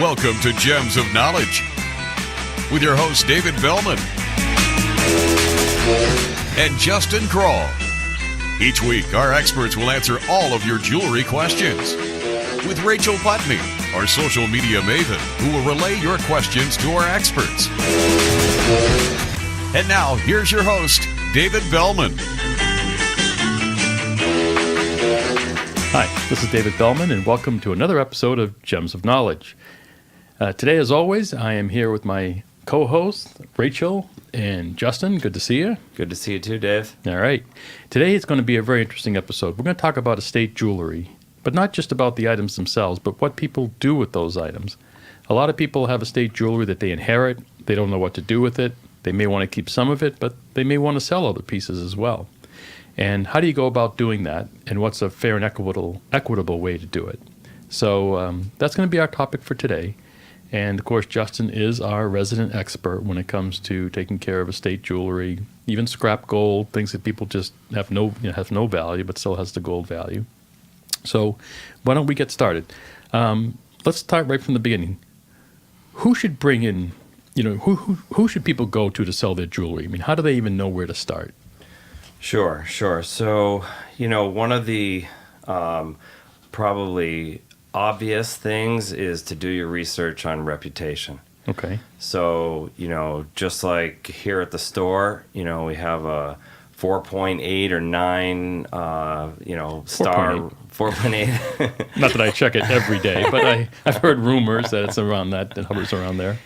Welcome to Gems of Knowledge with your host David Bellman and Justin Kroll. Each week, our experts will answer all of your jewelry questions with Rachel Putney, our social media maven, who will relay your questions to our experts. And now, here's your host, David Bellman. Hi, this is David Bellman, and welcome to another episode of Gems of Knowledge. Today, as always, I am here with my co-hosts, Rachel and Justin. Good to see you. Good to see you too, Dave. All right. Today, it's going to be a very interesting episode. We're going to talk about estate jewelry, but not just about the items themselves, but what people do with those items. A lot of people have estate jewelry that they inherit. They don't know what to do with it. They may want to keep some of it, but they may want to sell other pieces as well. And how do you go about doing that? And what's a fair and equitable way to do it? So that's going to be our topic for today. And of course, Justin is our resident expert when it comes to taking care of estate jewelry, even scrap gold, things that people just have no value, but still has the gold value. So why don't we get started? Let's start right from the beginning. Who should bring in, who should people go to sell their jewelry? I mean, how do they even know where to start? Sure. So, one of the probably obvious things is to do your research on reputation. Okay. So, just like here at the store, we have a 4.8 or 9, star 4.8. Not that I check it every day, but I've heard rumors that it's around that hovers around there.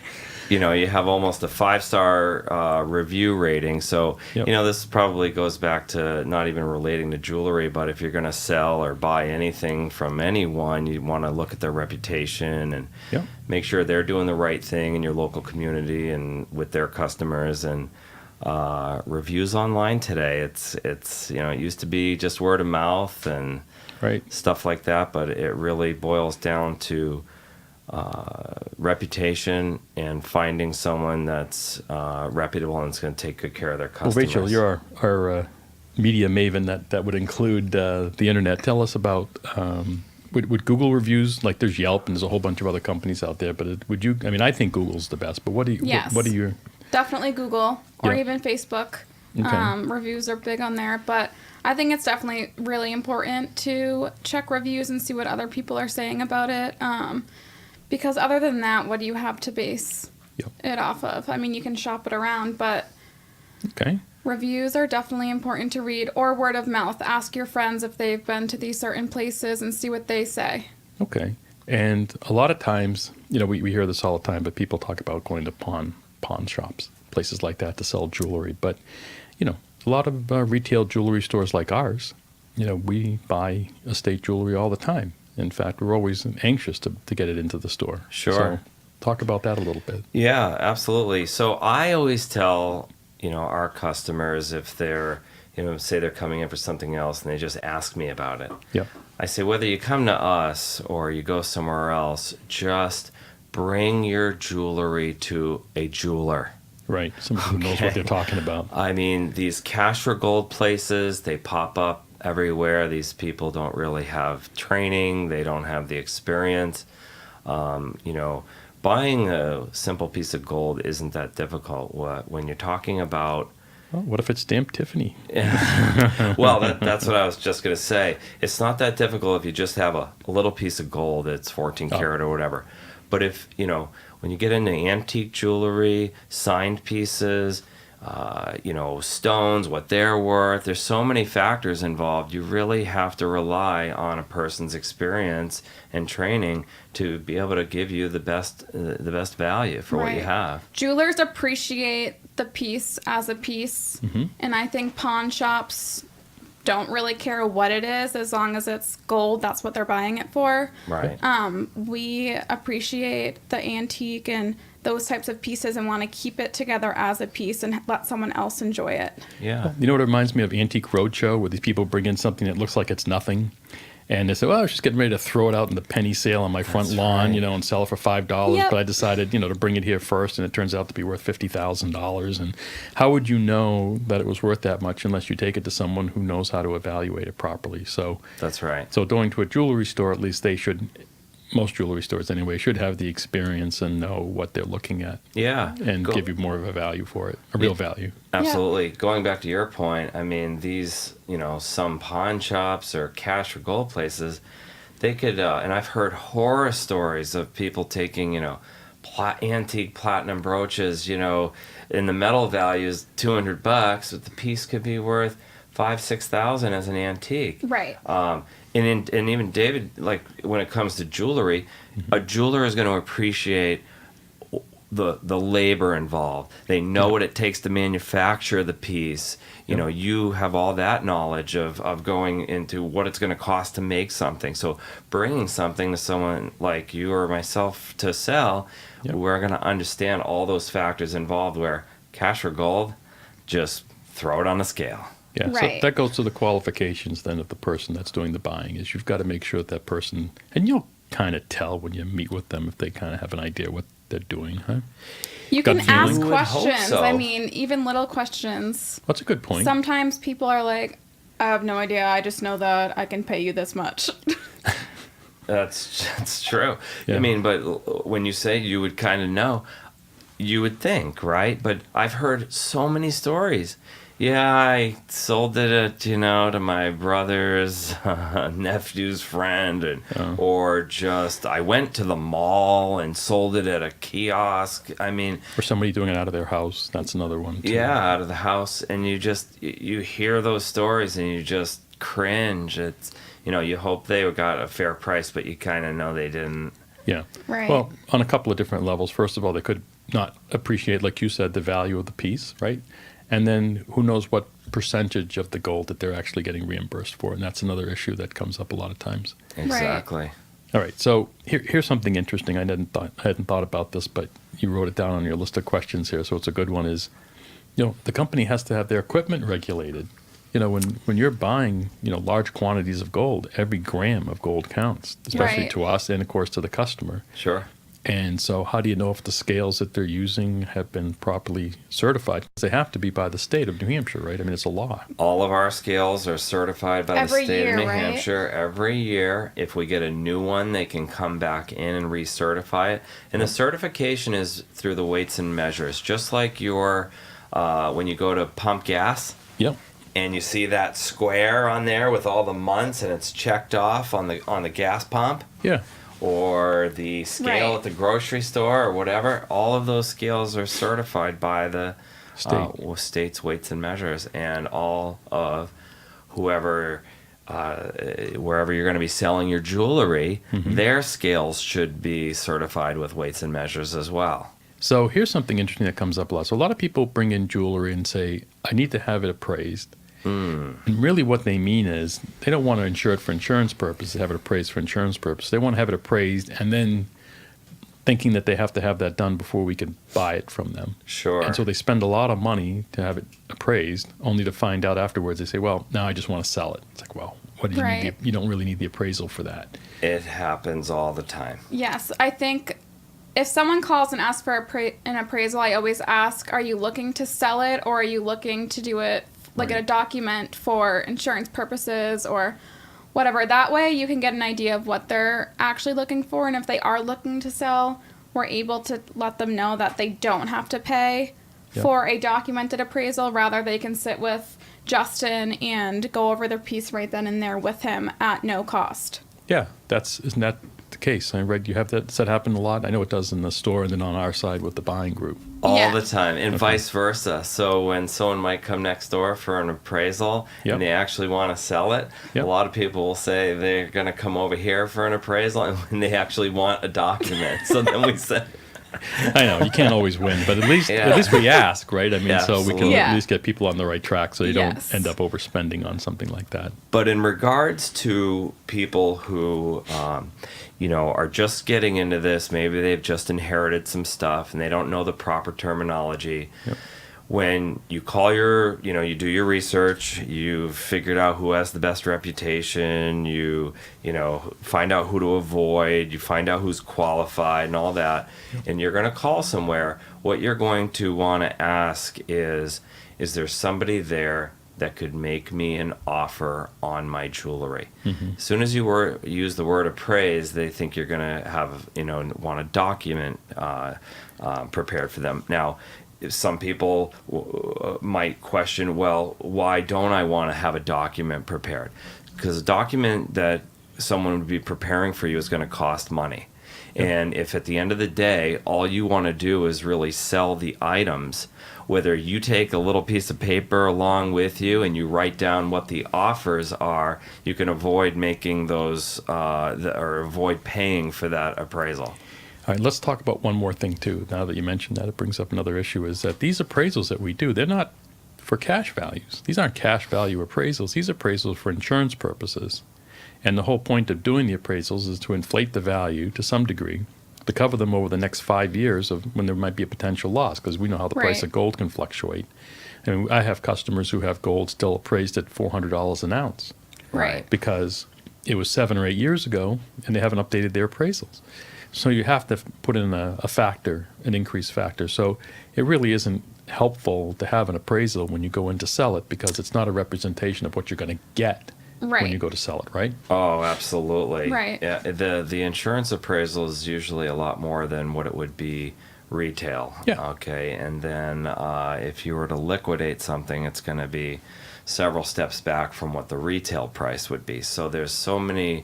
You have almost a 5-star review rating. So, Yep. This probably goes back to not even relating to jewelry, but if you're going to sell or buy anything from anyone, you want to look at their reputation and Yep. make sure they're doing the right thing in your local community and with their customers. And reviews online today, it used to be just word of mouth and Right. stuff like that, but it really boils down to reputation and finding someone that's reputable and is going to take good care of their customers. Well, Rachel, you're our media maven that would include the internet. Tell us about would Google reviews, like there's Yelp and there's a whole bunch of other companies out there, but I think Google's the best, but what do you? Yes. What do you? Definitely Google or Yeah. even Facebook. Okay. Reviews are big on there, but I think it's definitely really important to check reviews and see what other people are saying about it. Because other than that, what do you have to base Yep. it off of? I mean, you can shop it around, but Okay. reviews are definitely important to read, or word of mouth. Ask your friends if they've been to these certain places and see what they say. Okay. And a lot of times, we hear this all the time, but people talk about going to pawn shops, places like that to sell jewelry. But, a lot of retail jewelry stores like ours, we buy estate jewelry all the time. In fact, we're always anxious to get it into the store. Sure. So talk about that a little bit. Yeah, absolutely. So I always tell, our customers if they're, say they're coming in for something else and they just ask me about it. Yep. I say, whether you come to us or you go somewhere else, just bring your jewelry to a jeweler. Right. Somebody who knows what they're talking about. I mean, these cash for gold places, they pop up everywhere. These people don't really have training. They don't have the experience. Buying a simple piece of gold isn't that difficult. When you're talking about... Well, what if it's stamped Tiffany? Well, that's what I was just going to say. It's not that difficult if you just have a little piece of gold that's 14 karat or whatever. But if, when you get into antique jewelry, signed pieces, stones, what they're worth, there's so many factors involved. You really have to rely on a person's experience and training to be able to give you the best value for what you have. Jewelers appreciate the piece as a piece, and I think pawn shops don't really care what it is as long as it's gold. That's what they're buying it for. Right. We appreciate the antique and those types of pieces and want to keep it together as a piece and let someone else enjoy it. Yeah. You know what it reminds me of? Antique Roadshow, where these people bring in something that looks like it's nothing. And they say, well, I was just getting ready to throw it out in the penny sale on my front lawn, right. And sell it for $5. Yep. But I decided, to bring it here first, and it turns out to be worth $50,000. And how would you know that it was worth that much unless you take it to someone who knows how to evaluate it properly? So That's right. So going to a jewelry store, at least they should most jewelry stores anyway, should have the experience and know what they're looking at Yeah. and give you more of a value for it, a real value. Absolutely. Going back to your point, I mean, these, some pawn shops or cash for gold places, they could, and I've heard horror stories of people taking, antique platinum brooches, and the metal value is $200, but the piece could be worth $5,000-6,000 as an antique. Right. And even David, like when it comes to jewelry, a jeweler is going to appreciate the labor involved. They know what it takes to manufacture the piece. You have all that knowledge of going into what it's going to cost to make something. So bringing something to someone like you or myself to sell, we're going to understand all those factors involved, where cash for gold, just throw it on the scale. Yeah, Right. so that goes to the qualifications then of the person that's doing the buying. Is you've got to make sure that person, and you'll kind of tell when you meet with them if they kind of have an idea what they're doing, huh? You Gut can ask feeling? You would hope questions. so. I mean, even little questions. That's a good point. Sometimes people are like, I have no idea. I just know that I can pay you this much. That's true. Yeah. I mean, but when you say you would kind of know, you would think, right? But I've heard so many stories. Yeah, I sold it, to my brother's nephew's friend, or just I went to the mall and sold it at a kiosk. I mean, Or somebody doing it out of their house. That's another one, too. yeah, out of the house, and you hear those stories and you just cringe. It's you hope they got a fair price, but you kind of know they didn't. Yeah. Right. Well, on a couple of different levels. First of all, they could not appreciate, like you said, the value of the piece, right? And then who knows what percentage of the gold that they're actually getting reimbursed for. And that's another issue that comes up a lot of times. Exactly. All right. So here's something interesting. I hadn't thought about this, but you wrote it down on your list of questions here. So it's a good one is, the company has to have their equipment regulated. When you're buying, large quantities of gold, every gram of gold counts, especially Right. to us and, of course, to the customer. Sure. And so how do you know if the scales that they're using have been properly certified? Because they have to be by the state of New Hampshire, right? I mean, it's a law. All of our scales are certified by Every the state year, of New right? Hampshire every year. If we get a new one, they can come back in and recertify it. And the certification is through the weights and measures, just like your when you go to pump gas. Yep. And you see that square on there with all the months, and it's checked off on the gas pump. Yeah. Or the scale Right. at the grocery store or whatever. All of those scales are certified by the state's weights and measures, and all of whoever, wherever you're going to be selling your jewelry, their scales should be certified with weights and measures as well. So here's something interesting that comes up a lot. So a lot of people bring in jewelry and say, I need to have it appraised. And really what they mean is they don't want to insure it for insurance purposes, have it appraised for insurance purposes. They want to have it appraised and then thinking that they have to have that done before we can buy it from them. Sure. And so they spend a lot of money to have it appraised, only to find out afterwards they say, well, now I just want to sell it. It's like, well, what do you Right. need? You don't really need the appraisal for that. It happens all the time. Yes, I think if someone calls and asks for an appraisal, I always ask, are you looking to sell it, or are you looking to do it like in a document for insurance purposes or whatever? That way you can get an idea of what they're actually looking for, and if they are looking to sell, we're able to let them know that they don't have to pay for a documented appraisal. Rather, they can sit with Justin and go over their piece right then and there with him at no cost. Yeah, isn't that the case? I read you have that. Does that happen a lot? I know it does in the store and then on our side with the buying group. All Yeah. the time, and vice versa. So when someone might come next door for an appraisal Yep. and they actually want to sell it, Yep. a lot of people will say they're going to come over here for an appraisal, and when they actually want a document. So then we say, I know you can't always win, but at least Yeah. we ask, right? I mean, Yeah, so we can absolutely. at Yeah. least get people on the right track, so you Yes. don't end up overspending on something like that. but in regards to people who, are just getting into this, maybe they've just inherited some stuff and they don't know the proper terminology. Yep. When you call you do your research, you've figured out who has the best reputation, you find out who to avoid, you find out who's qualified and all that, and you're going to call somewhere, what you're going to want to ask is there somebody there that could make me an offer on my jewelry. As soon as you use the word appraise, they think you're going to have, want a document prepared for them. Now, some people might question, well, why don't I want to have a document prepared? Because a document that someone would be preparing for you is going to cost money. And if at the end of the day, all you want to do is really sell the items, whether you take a little piece of paper along with you and you write down what the offers are, you can avoid making those or avoid paying for that appraisal. All right, let's talk about one more thing, too. Now that you mentioned that, it brings up another issue, is that these appraisals that we do, they're not for cash values. These aren't cash value appraisals. These are appraisals for insurance purposes. And the whole point of doing the appraisals is to inflate the value to some degree, to cover them over the next 5 years of when there might be a potential loss, because we know how the price of gold can fluctuate. And I have customers who have gold still appraised at $400 an ounce. Right. Because it was 7 or 8 years ago, and they haven't updated their appraisals. So you have to put in a factor, an increased factor. So it really isn't helpful to have an appraisal when you go in to sell it, because it's not a representation of what you're going to get when you go to sell it, right? Oh, absolutely. Right. Yeah, the insurance appraisal is usually a lot more than what it would be retail. Yeah. Okay, and then if you were to liquidate something, it's going to be several steps back from what the retail price would be. So there's a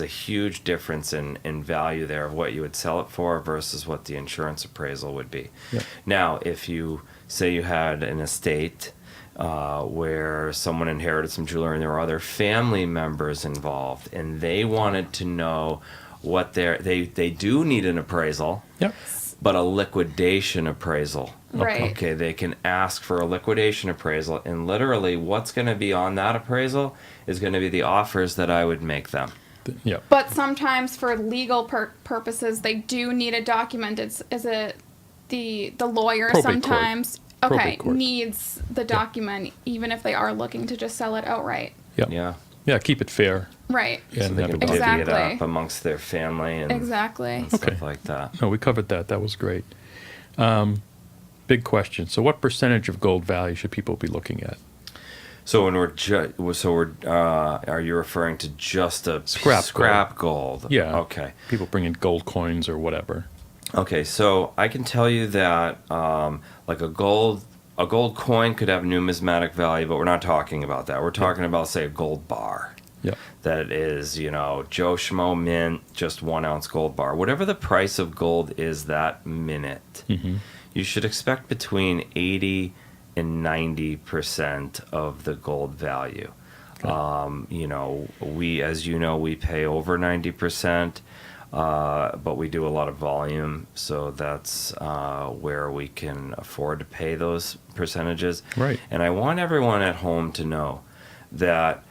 huge difference in value there of what you would sell it for versus what the insurance appraisal would be. Yeah. Now, if you say you had an estate where someone inherited some jewelry and there were other family members involved and they wanted to know what they do need an appraisal, Yep. but a liquidation appraisal. Right. Okay, they can ask for a liquidation appraisal, and literally what's going to be on that appraisal is going to be the offers that I would make them. Yeah. But sometimes for legal purposes, they do need a document. Is it the lawyer Probate sometimes court. Probate court. needs the document even if they are looking to just sell it outright? Yep. Yeah. Yeah, keep it fair. Right. Yeah, So and they have can it divvy done. it Exactly. up amongst their family and, Exactly. and Okay. stuff like that. No, we covered that. That was great. Big question. So what percentage of gold value should people be looking at? So when are you referring to just a Scrap gold? Yeah. Okay. People bring in gold coins or whatever. Okay, so I can tell you that like a gold coin could have numismatic value, but we're not talking about that. We're talking about, say, a gold bar. Yeah. That is, Joe Schmo mint, just 1 ounce gold bar. Whatever the price of gold is that minute, you should expect between 80 and 90% of the gold value. Okay. We pay over 90%. But we do a lot of volume, so that's where we can afford to pay those percentages. Right. And I want everyone at home to know that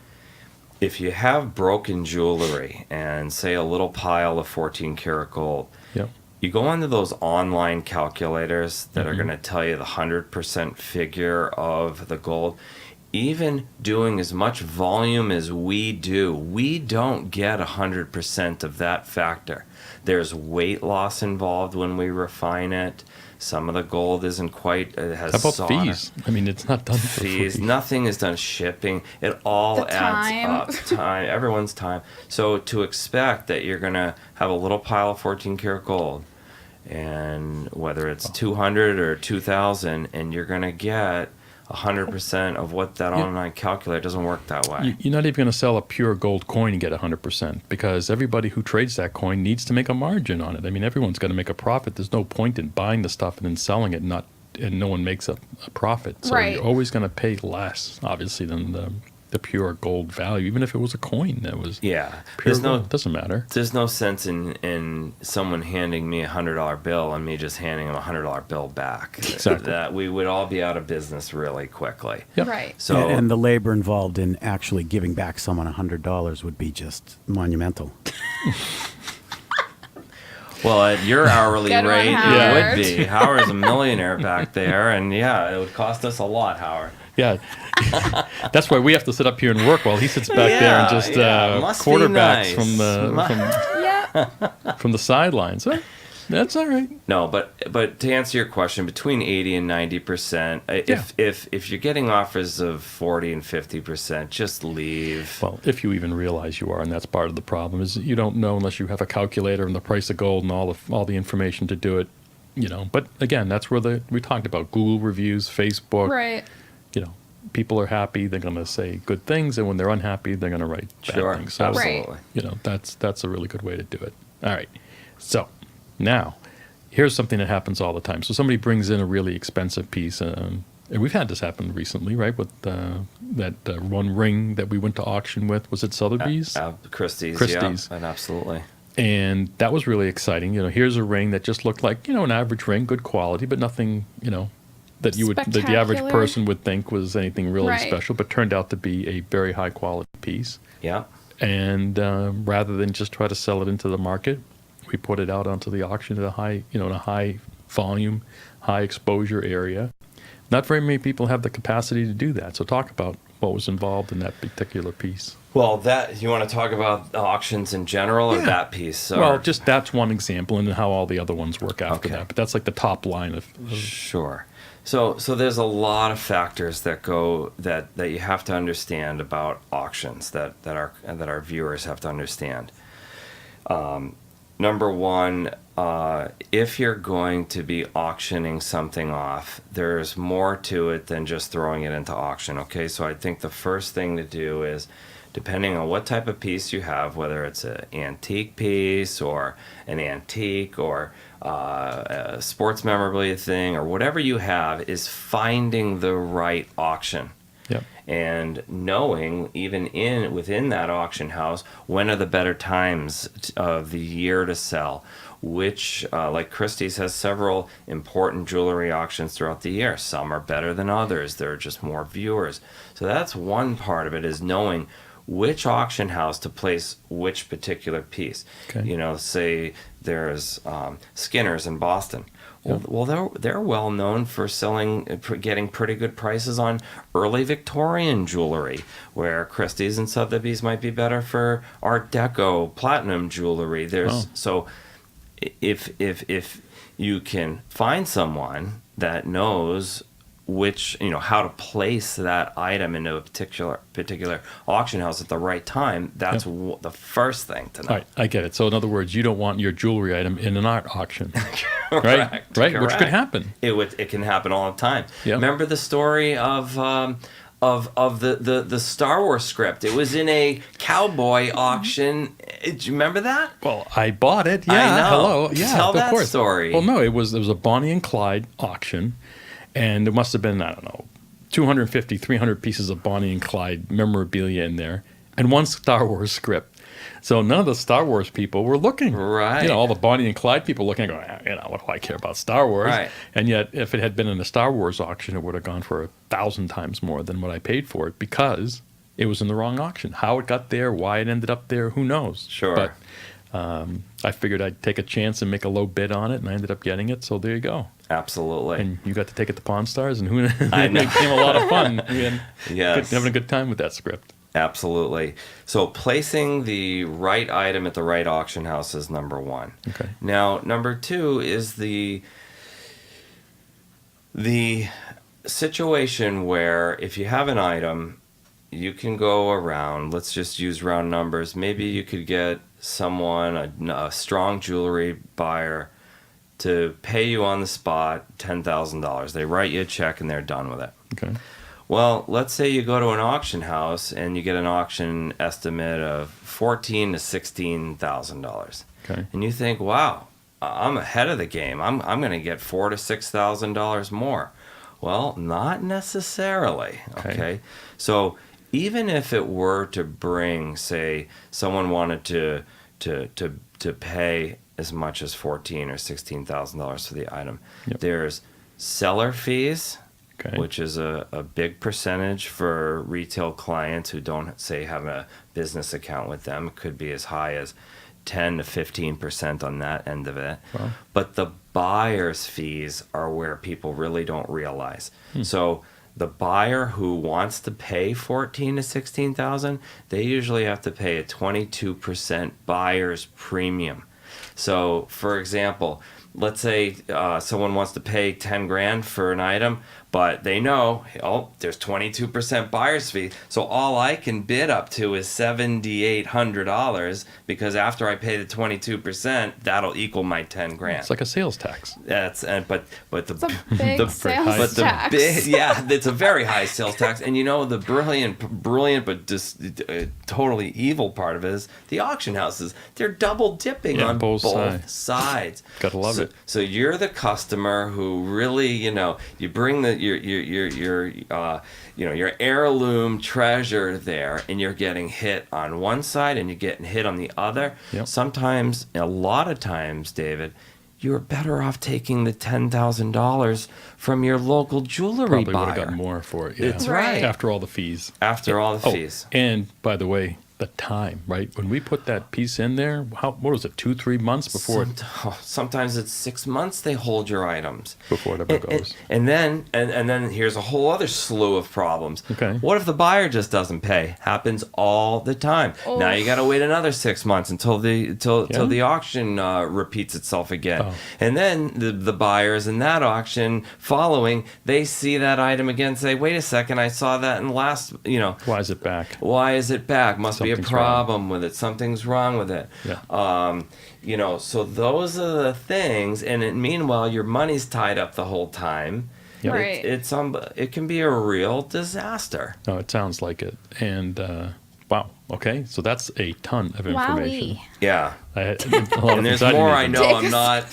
if you have broken jewelry and, say, a little pile of 14 karat gold, Yep. you go onto those online calculators that are going to tell you the 100% figure of the gold. Even doing as much volume as we do, we don't get 100% of that factor. There's weight loss involved when we refine it. Some of the gold isn't quite, it has How about solder. fees? I mean, it's not done for Fees, free. nothing is done. Shipping, it all The time. adds up. Time, everyone's time. So to expect that you're going to have a little pile of 14 karat gold, and whether it's 200 or 2,000, and you're going to get 100% of what that online calculator doesn't work that way. You're not even going to sell a pure gold coin and get 100%, because everybody who trades that coin needs to make a margin on it. I mean, everyone's going to make a profit. There's no point in buying the stuff and then selling it and no one makes a profit. So Right. you're always going to pay less, obviously, than the pure gold value, even if it was a coin that was Yeah, pure gold. It doesn't matter. There's no sense in someone handing me a $100 bill and me just handing them a $100 bill back. Exactly. That we would all be out of business really quickly. Yep. Right. So and the labor involved in actually giving back someone $100 would be just monumental. well, at your hourly Good one, rate, it Howard. would be. Howard's a millionaire back there, and yeah, it would cost us a lot, Howard. Yeah. That's why we have to sit up here and work while he sits back there and just Must be quarterbacks nice. from Yeah. the sidelines. Huh? That's all right. No, but to answer your question, between 80 and 90%, if you're getting offers of 40 and 50%, just leave. Well, if you even realize you are, and that's part of the problem, is you don't know unless you have a calculator and the price of gold and all the information to do it. But again, that's where we talked about Google reviews, Facebook. Right. People are happy, they're going to say good things, and when they're unhappy, they're going to write bad things. So, Absolutely. that's a really good way to do it. All right. So now, here's something that happens all the time. So somebody brings in a really expensive piece, and we've had this happen recently, right? With that one ring that we went to auction with. Was it Sotheby's? Christie's. Yeah, absolutely. And that was really exciting. Here's a ring that just looked like, an average ring, good quality, but nothing, that the average person would think was anything really special, but turned out to be a very high quality piece. Yeah. And rather than just try to sell it into the market, we put it out onto the auction at a high, in a high volume, high exposure area. Not very many people have the capacity to do that. So talk about what was involved in that particular piece. Well, you want to talk about auctions in general or that piece? Or? Well, just that's one example, and how all the other ones work after that. But that's like the top line of Sure. So there's a lot of factors that you have to understand about auctions that our viewers have to understand. Number one, if you're going to be auctioning something off, there's more to it than just throwing it into auction. Okay, so I think the first thing to do is, depending on what type of piece you have, whether it's an antique piece or an antique or a sports memorabilia thing or whatever you have, is finding the right auction. Yep. And knowing, even within that auction house, when are the better times of the year to sell, which, like Christie's has several important jewelry auctions throughout the year. Some are better than others. There are just more viewers. So that's one part of it, is knowing which auction house to place which particular piece. Okay. Say there's Skinner's in Boston. Well, they're well known for getting pretty good prices on early Victorian jewelry, where Christie's and Sotheby's might be better for Art Deco, platinum jewelry. So if you can find someone that knows how to place that item into a particular auction house at the right time, that's the first thing to know. All right, I get it. So in other words, you don't want your jewelry item in an art auction. Correct. Right? Which could happen. It can happen all the time. Yep. Remember the story of the Star Wars script? It was in a cowboy auction. Do you remember that? Well, I bought it. Yeah. I know. Hello. Yeah. Tell of that course. story. Well, no, it was a Bonnie and Clyde auction, and there must have been, I don't know, 250, 300 pieces of Bonnie and Clyde memorabilia in there, and one Star Wars script. So none of the Star Wars people were looking. Right. All the Bonnie and Clyde people looking, going, what do I care about Star Wars? Right. And yet, if it had been in a Star Wars auction, it would have gone for 1,000 times more than what I paid for it, because it was in the wrong auction. How it got there, why it ended up there, who knows? Sure. But I figured I'd take a chance and make a low bid on it, and I ended up getting it. So there you go. Absolutely. And you got to take it to Pawn Stars, and it know. became a lot of fun. Yes. Having a good time with that script. Absolutely. So placing the right item at the right auction house is number one. Okay. Now, number two is the situation where if you have an item, you can go around, let's just use round numbers. Maybe you could get someone, a strong jewelry buyer, to pay you on the spot $10,000. They write you a check and they're done with it. Okay. Well, let's say you go to an auction house and you get an auction estimate of $14,000 to $16,000. Okay. And you think, wow, I'm ahead of the game. I'm going to get $4,000 to $6,000 more. Well, not necessarily. Okay. So even if it were to bring, say, someone wanted to pay as much as $14,000 or $16,000 for the item, there's seller fees. Okay. Which is a big percentage for retail clients who don't, say, have a business account with them. It could be as high as 10 to 15% on that end of it. Wow. But the buyer's fees are where people really don't realize. So the buyer who wants to pay $14,000 to $16,000, they usually have to pay a 22% buyer's premium. So, for example, let's say someone wants to pay 10 grand for an item, but they know, oh, there's 22% buyer's fee, so all I can bid up to is $7,800 because after I pay the 22%, that'll equal my 10 grand. It's like a sales tax. But the It's a big sales but the tax. it's a very high sales tax. And the brilliant but just totally evil part of it is the auction houses. They're double dipping on both sides. Gotta love it. So you're the customer who really, you bring your heirloom treasure there, and you're getting hit on one side and you're getting hit on the other. Yep. Sometimes, a lot of times, David, you're better off taking the $10,000 from your local jewelry Probably would buyer. have gotten more for it. Yeah. It's right. After all the fees. After all the fees. And by the way, the time, right? When we put that piece in there, what was it, 2-3 months before Sometimes it's 6 months they hold your items. Before it ever goes. And then here's a whole other slew of problems. Okay. What if the buyer just doesn't pay? Happens all the time. Oh. Now you got to wait another 6 months until the auction repeats itself again. Oh. And then the buyers in that auction following, they see that item again and say, wait a second, I saw that in last, Why is it back? why is it back? Must be a Something's problem with it. Something's wrong with it. Yeah. So those are the things. And meanwhile, your money's tied up the whole time. Yep. Right. It can be a real disaster. No, it sounds like it. And wow. Okay. So that's a ton of information. Wowee. Yeah. A lot of And there's things I didn't more I even- know I'm not.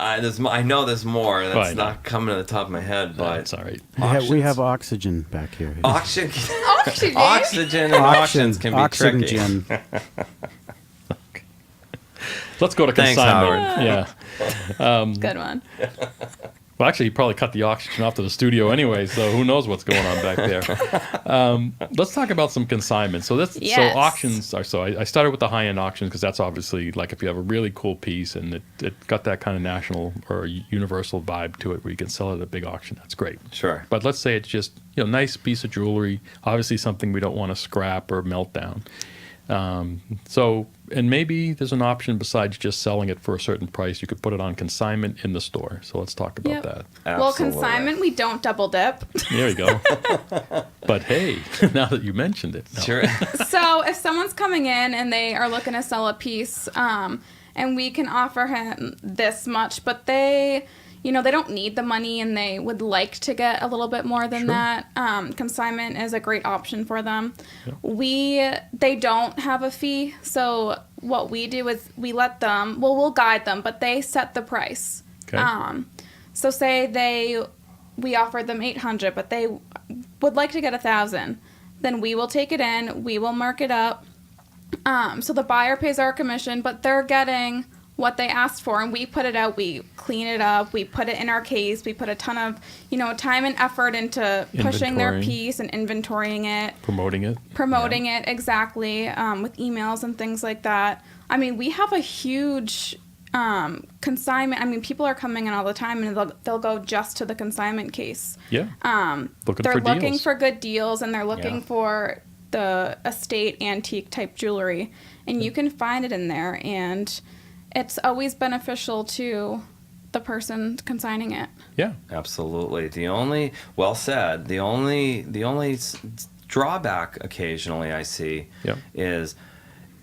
I know there's more I that's know. not coming to the top of my head, but That's all right. We have oxygen back here. oxygen, Oxygen. oxygen and auctions can be tricky. Oxygen. Let's go to Thanks, consignment. Yeah. Good one. Well, actually, he probably cut the oxygen off to the studio anyway, so who knows what's going on back there. Let's talk about some consignment. So Yes. auctions are I started with the high-end auctions because that's obviously like if you have a really cool piece and it got that kind of national or universal vibe to it where you can sell it at a big auction. That's great. Sure. But let's say it's just nice piece of jewelry, obviously something we don't want to scrap or melt down. And maybe there's an option besides just selling it for a certain price. You could put it on consignment in the store. So let's talk about Yep. that. Well, Absolutely. consignment, we don't double dip. There you go. But hey, now that you mentioned it. No. Sure. So if someone's coming in and they are looking to sell a piece, and we can offer him this much, but they don't need the money and they would like to get a little bit more than Sure. that. Consignment is a great option for them. They don't have a fee, so what we do is we let them, we'll guide them, but they set the price. Okay. So say we offered them $800, but they would like to get $1,000. Then we will take it in, we will mark it up. So the buyer pays our commission, but they're getting what they asked for, and we put it out, we clean it up, we put it in our case, we put a ton of time and effort into pushing their Inventorying. piece and inventorying it, Promoting it. it exactly, with emails and things like that. I mean, we have a huge consignment. I mean, people are coming in all the time and they'll go just to the consignment case. Yeah. Looking They're for looking deals. for good deals, and they're looking Yeah. for the estate antique type jewelry, and you can find it in there, and it's always beneficial to the person consigning it. Yeah. Absolutely. The only drawback occasionally I see Yep. is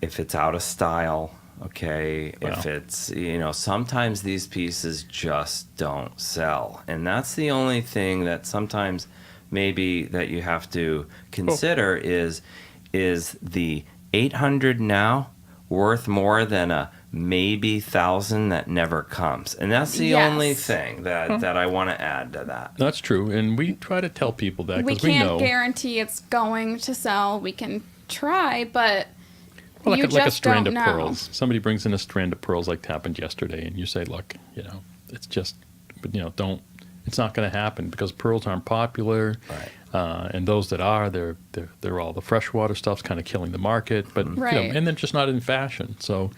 if it's out of style. Okay, if Wow. it's sometimes these pieces just don't sell, and that's the only thing that sometimes maybe that you have to consider is the 800 now worth more than a maybe 1,000 that never comes, and that's the Yes. only thing that I want to add to that. That's true. And we try to tell people that We because we can't know. guarantee it's going to sell. We can try, but Well, you like a just strand don't of know. pearls. Somebody brings in a strand of pearls like happened yesterday, and you say, look, it's just, don't, it's not going to happen because pearls aren't popular. Right. And those that are, they're all the freshwater stuff's kind of killing the market, but Right. and they're just not in fashion. So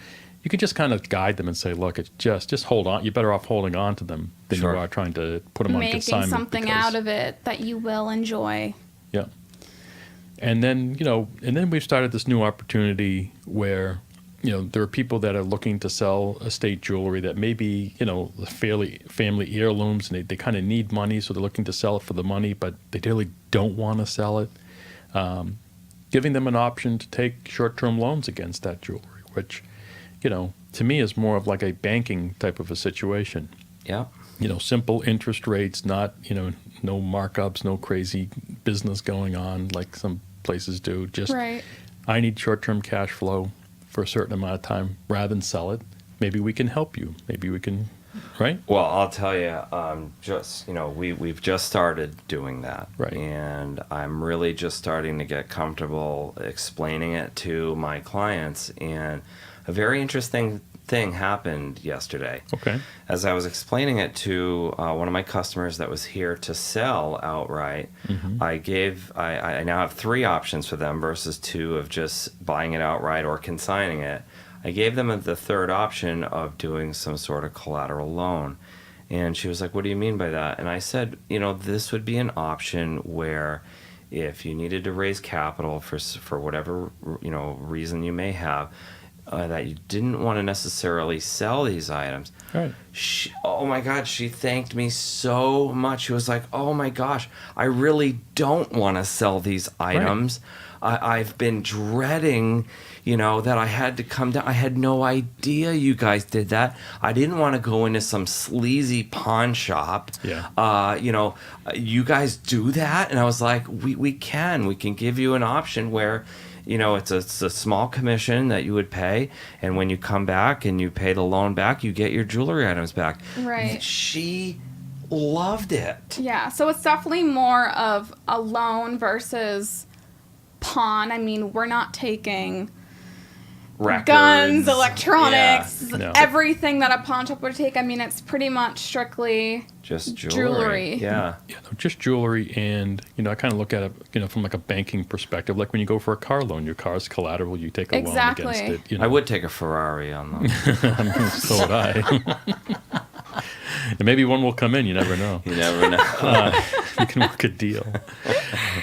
you can just kind of guide them and say, look, it's just hold on. You're better off holding on to them than Sure. you are trying to put them on making consignment. something because- out of it that you will enjoy. Yeah. And then, we've started this new opportunity where there are people that are looking to sell estate jewelry that may be, fairly family heirlooms, and they kind of need money, so they're looking to sell it for the money, but they really don't want to sell it. Giving them an option to take short-term loans against that jewelry, which, to me is more of like a banking type of a situation. Yeah. Simple interest rates, not, no markups, no crazy business going on like some places do. Just, Right. I need short-term cash flow for a certain amount of time rather than sell it. Maybe we can help you. Maybe we can, right? Well, I'll tell you, we've just started doing that. Right. And I'm really just starting to get comfortable explaining it to my clients. And a very interesting thing happened yesterday. Okay. As I was explaining it to one of my customers that was here to sell outright, I now have 3 options for them versus 2 of just buying it outright or consigning it. I gave them the 3rd option of doing some sort of collateral loan. And she was like, "What do you mean by that?" And I said, this would be an option where if you needed to raise capital for whatever, reason you may have, that you didn't want to necessarily sell these items. Right. Oh my God, she thanked me so much. She was like, "Oh my gosh, I really don't want to sell these items. Right. I've been dreading, that I had to come down. I had no idea you guys did that. I didn't want to go into some sleazy pawn shop. Yeah. You guys do that?" And I was like, we can give you an option where, it's a small commission that you would pay, and when you come back and you pay the loan back, you get your jewelry items back. Right. She loved it. Yeah, so it's definitely more of a loan versus pawn. I mean, we're not taking Records, guns, electronics, Yeah. No. everything that a pawn shop would take. I mean, it's pretty much strictly just jewelry. Yeah. Just jewelry, and I kind of look at it, from like a banking perspective. Like when you go for a car loan, your car's collateral, you take a Exactly. loan against it. I would take a Ferrari on them. So would I. And maybe one will come in. You never know. You never know. You can work a deal.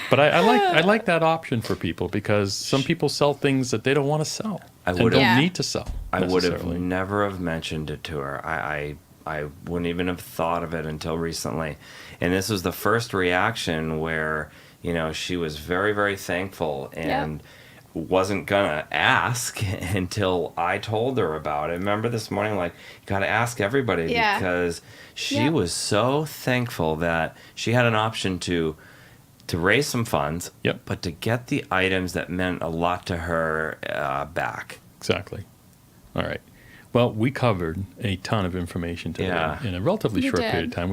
But I like that option for people, because some people sell things that they don't want to sell and don't Yeah. need to sell. I would have necessarily. never have mentioned it to her. I wouldn't even have thought of it until recently. And this was the first reaction where, she was very, very thankful and wasn't gonna ask until I told her about it. Remember this morning, like, you gotta ask everybody, because she was so thankful that she had an option to raise some funds, but to get the items that meant a lot to her back. Exactly. All right. Well, we covered a ton of information today in a relatively short period of time.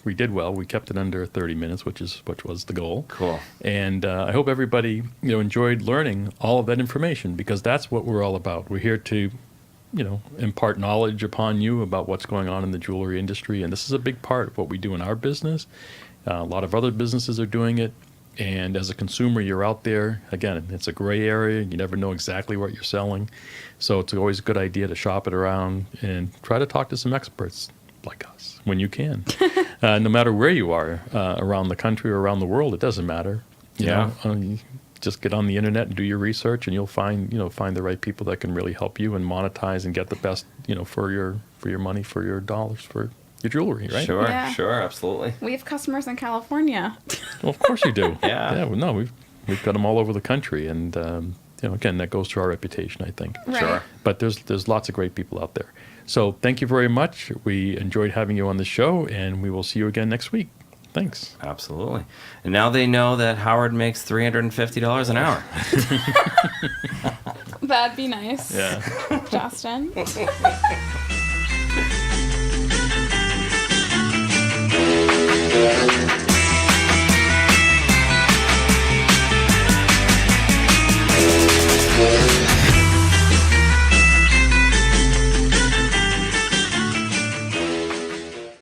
We did well. We kept it under 30 minutes, which was the goal. Cool. And I hope everybody enjoyed learning all of that information, because that's what we're all about. We're here to impart knowledge upon you about what's going on in the jewelry industry, and this is a big part of what we do in our business. A lot of other businesses are doing it. And as a consumer, you're out there. Again, it's a gray area. You never know exactly what you're selling. So it's always a good idea to shop it around and try to talk to some experts like us when you can. No matter where you are around the country or around the world, it doesn't matter. You know, you just get on the internet and do your research, and you'll find the right people that can really help you and monetize and get the best, for your money, for your dollars, for your jewelry, right? Sure, Yeah. sure, absolutely. We have customers in California. Well, of course you do. Yeah. Well, no, we've got them all over the country, and again, that goes to our reputation, I think. Right. Sure. But there's lots of great people out there. So thank you very much. We enjoyed having you on the show, and we will see you again next week. Thanks. Absolutely. And now they know that Howard makes $350 an hour. That'd be nice. Yeah. Justin.